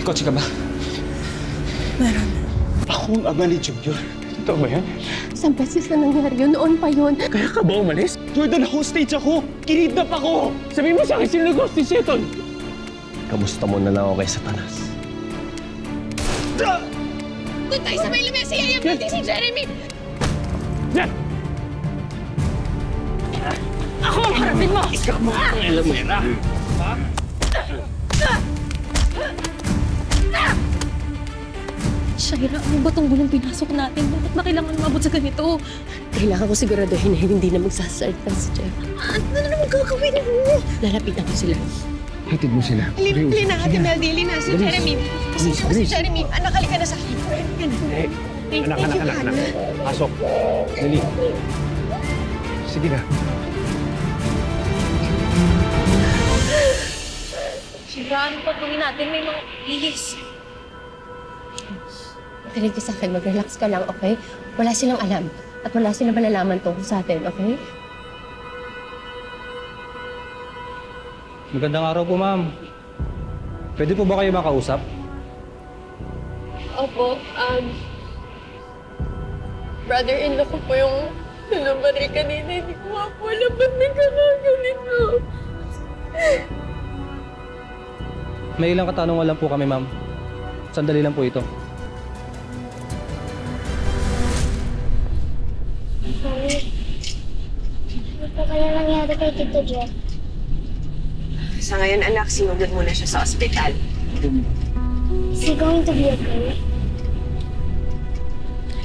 kotse ka ba? Meron. Ako ang ama ni Junior. Totoo ba yan? Isang beses na nangyari yun. Noon pa yun. Kaya ka ba umalis? Jordan, hostage ako! Kinidnap ako! Sabihin mo sa akin, sino nag-host si Seton? Kamusta mo na lang ako kay Satanas? Doon tayo sa may lamesa. Ayaw pati si Jeremy! Yan! Ako ang harapin mo! Ikaw mo ang elemera! Ha? Shaira, ano ba itong gulong pinasok natin? Bakit ba kailangan umabot sa ganito? Kailangan ko siguraduhin na hindi na magsasalt pa si Jeff. Ano na naman gagawin mo? Lalapitan ko sila. Hatid mo sila. Lina, Ate Meldy, Lina, si Jeremy. Sino si Jeremy? Anak, halika na sa akin. Anak. Pasok. Dali. Sige na. Shaira, ano pa gawin natin? May mga ihis. Talig ka sa akin, mag-relax ka lang, okay? Wala silang alam. At wala silang malalaman tungkol sa atin, okay? Magandang araw po, ma'am. Pwede po ba kayo makausap? Opo, brother-in-law ko po yung nabaril kanina. Hindi ko nga po alam ba't may ganito. May ilang katanungan lang po kami, ma'am. Sandali lang po ito. Ano po kaya nangyari kay Tito Jeff? Sa ngayon, anak, sinugod muna siya sa ospital. Is he going to be okay?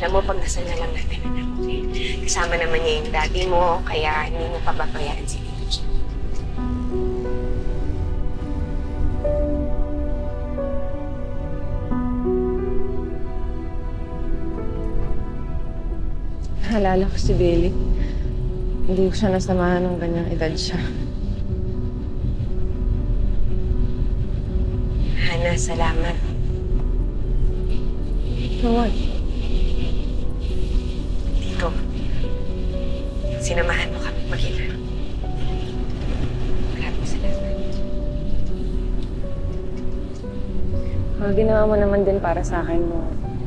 Alam mo, pag nasa na lang natin, anak, okay? Kasama naman niya yung daddy mo, kaya hindi mo pababayaan si Tito Jeff. Naalala ko si Bailey. Hindi ko siya nasamahan ng ganyang edad siya. Hana, salamat. For what? Tito, sinamahan mo kami mag-ina. Maraming salamat. Ginawa mo naman din para sa akin mo.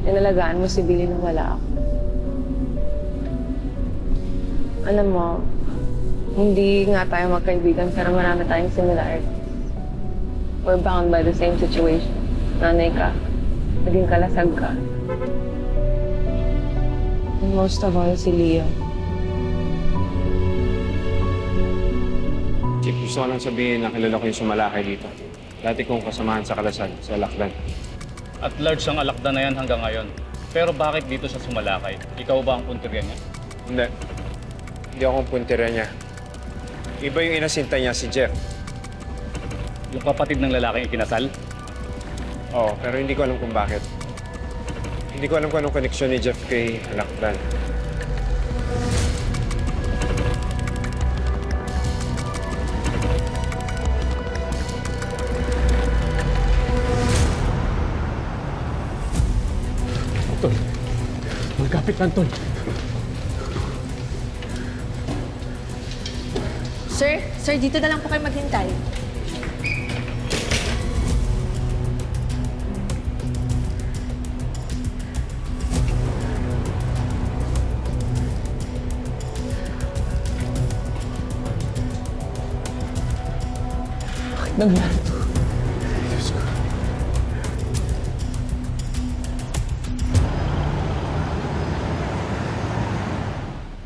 Inalagaan mo si Billy nung wala ako. Alam mo, hindi nga tayo magkaibigan pero marami tayong similarities. We're bound by the same situation. Nanay ka, naging kalasag ka. And most of all, si Leo. Chief, gusto ko lang sabihin na kilala ko yung sumalakay dito. Dati kong kasamahan sa Kalasag, sa Alakdan. At large ang Alakdan na yan hanggang ngayon. Pero bakit dito siya sumalakay? Ikaw ba ang puntirya niya? Hindi. Hindi ako ang puntira niya. Iba yung inasinta niya, si Jeff. Yung kapatid ng lalaking ikinasal? Oo, pero hindi ko alam kung bakit. Hindi ko alam kung anong koneksyon ni Jeff kay Alakdan. Tol, magkapit lang, Tol. Sir, dito na lang po kayo maghintay. Bakit nangyari ito? Diyos ko.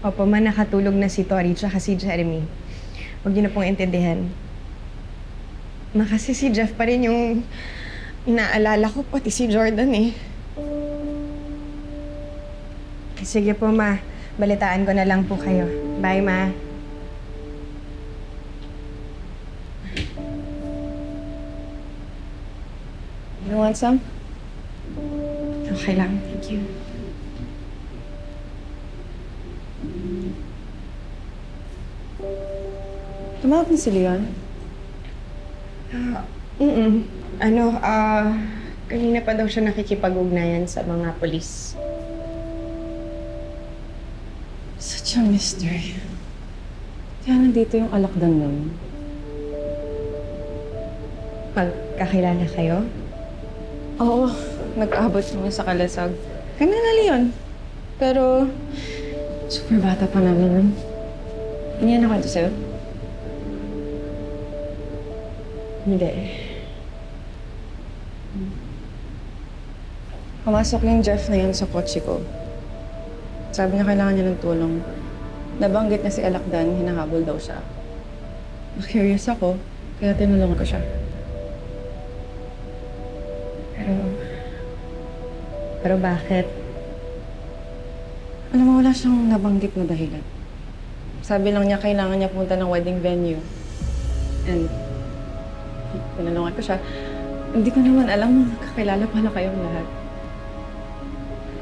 Opo, man nakatulog na si Tori tsaka si Jeremy. Huwag niyo na pong intindihan. Kasi si Jeff pa rin yung inaalala ko, pati si Jordan eh. Sige po, Ma. Balitaan ko na lang po kayo. Bye, Ma. You want some? Okay lang. Thank you. Tumawag na si Leon. Kanina pa daw siya nakikipag-ugnayan sa mga polis. Such a mystery. Kaya nandito yung Alakdan na yun. Magkakilala kayo? Oo, nag-abot naman sa kalasag. Kami na Leon. Pero, super bata pa namin. Hindi yan nakwento sa'yo? Hindi. Pumasok yung Jeff na yun sa kotse ko. Sabi niya kailangan niya ng tulong. Nabanggit na si Alakdan, hinahabol daw siya. Curious ako, kaya tinulungan ko siya. Pero bakit? Alam mo, wala siyang nabanggit na dahilan. Sabi lang niya kailangan niya pumunta ng wedding venue. And tinulungan ko siya. Hindi ko naman alam na nakakilala pala kayong lahat.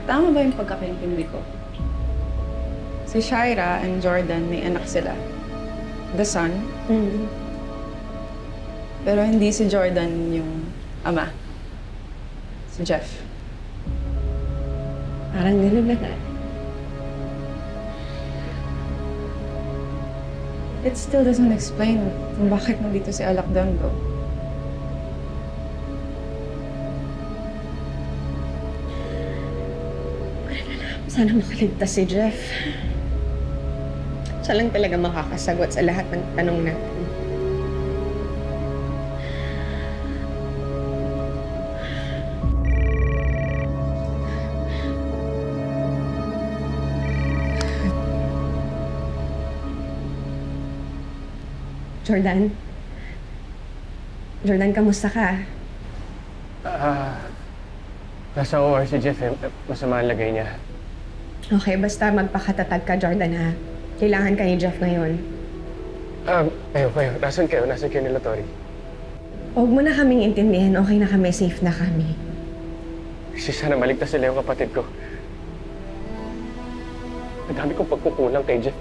Tama ba yung pagkakaintindi ko? Si Shaira and Jordan, may anak sila. The son. Pero hindi si Jordan yung ama. Si Jeff. Parang gano'n na nga. It still doesn't explain kung bakit nandito si Alakdan though. Sana makaligtas si Jeff. Siya lang talaga makakasagot sa lahat ng tanong natin. Jordan? Jordan, kamusta ka? Nasa OR si Jeff eh. Masama ang lagay niya. Okay, basta magpakatatag ka, Jordan, ha? Kailangan ka ni Jeff ngayon. Kayo. Nasaan kayo? Nasaan kayo nila, Tori? Huwag mo na kaming intindihan. Okay na kami. Safe na kami. Kasi sana maligtas sila yung kapatid ko. Ang dami kong pagkukulang kay Jeff.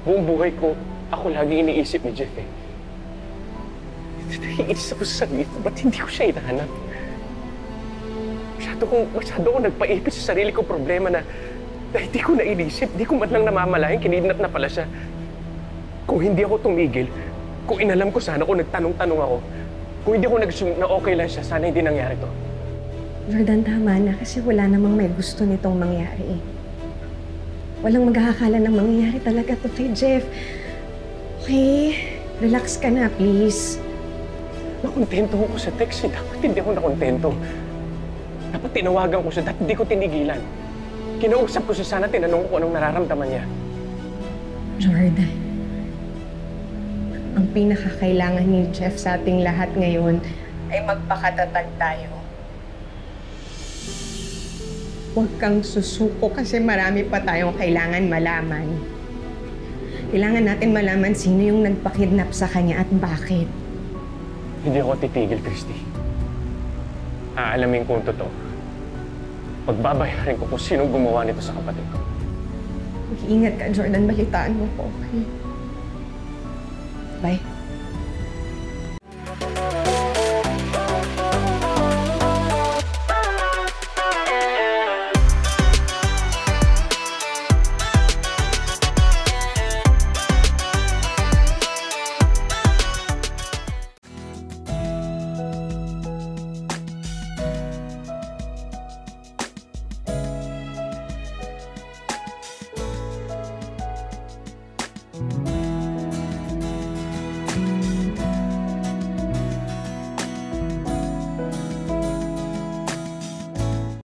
Buong buhay ko, ako lagi iniisip ni Jeff eh. Naiinis ako sa sarili ko. Ba't hindi ko siya hinahanap? Masyado kong nagpaipit sa sarili kong problema na hindi ko nainisip. Di ko man lang namamalayan, kinidnap na pala siya. Kung hindi ako tumigil, kung inalam ko sana, kung nagtanong-tanong ako, kung hindi ako nag-assume na okay lang siya, sana hindi nangyari to. Jordan, tama na kasi wala namang may gusto nitong mangyari. Walang magkakakala ng mangyayari talaga to kay Jeff. Okay, relax ka na, please. Nakontento ko sa text eh. Dapat hindi ako nakontento. Dapat tinawagan ko siya. Dapat hindi ko tinigilan. Kinausap ko siya sana, tinanong ko anong nararamdaman niya. Jordan, ang pinakakailangan ni Jeff sa ating lahat ngayon ay magpakatatag tayo. Huwag kang susuko kasi marami pa tayong kailangan malaman. Kailangan natin malaman sino yung nagpakidnap sa kanya at bakit. Hindi ako titigil, Christy. Aalamin ko ang totoo. Pagbabayarin ko kung sinong gumawa nito sa kapatid ko. Mag-iingat ka, Jordan. Balitaan mo ko, okay? Bye.